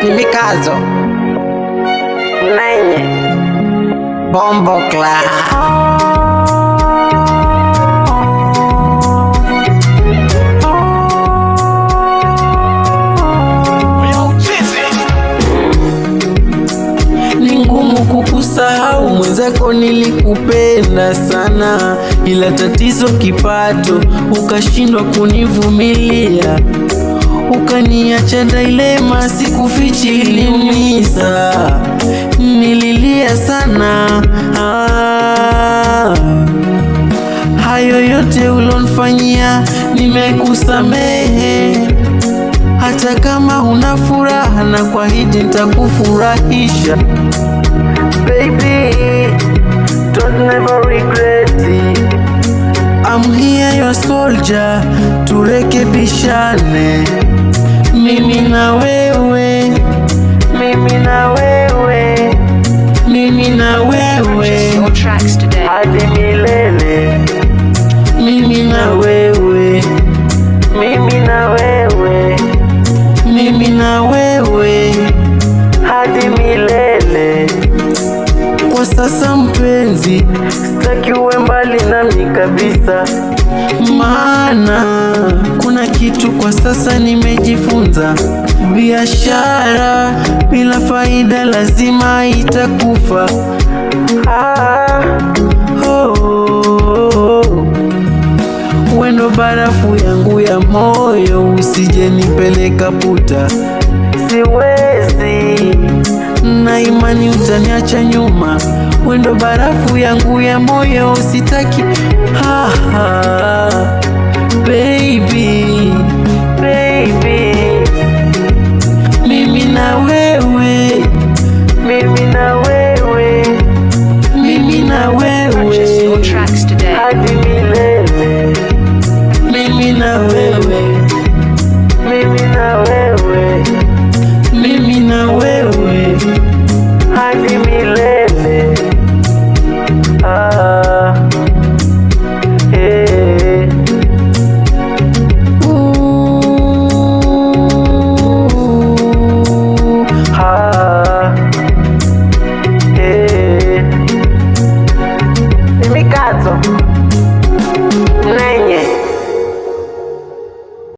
ni mikazo nenye Bombo Clat. Kukusahau mwenzako, nilikupenda sana, ila tatizo kipato, ukashindwa kunivumilia, ukaniacha dilema, sikufichi iliniumiza, nililia sana. Hayo yote ulonifanyia nimekusamehe, hata kama huna furaha na kuahidi nitakufurahisha. Baby, don't never regret it. I'm here your soldier, turekebishane. Mimi na wewe, mimi na wewe, mimi na wewe, hadi milele. Mimi na wewe, mimi na wewe, mimi na wewe, hadi milele. Kwa sasa mpenzi, sitaki uwe mbali nami kabisa, maana kuna kitu kwa sasa nimejifunza. Biashara bila faida lazima itakufa. Wendo barafu yangu ya moyo, usije nipeleka puta, siwezi na imani utaniacha nyuma. Wendo barafu yangu ya moyo, sitaki baby.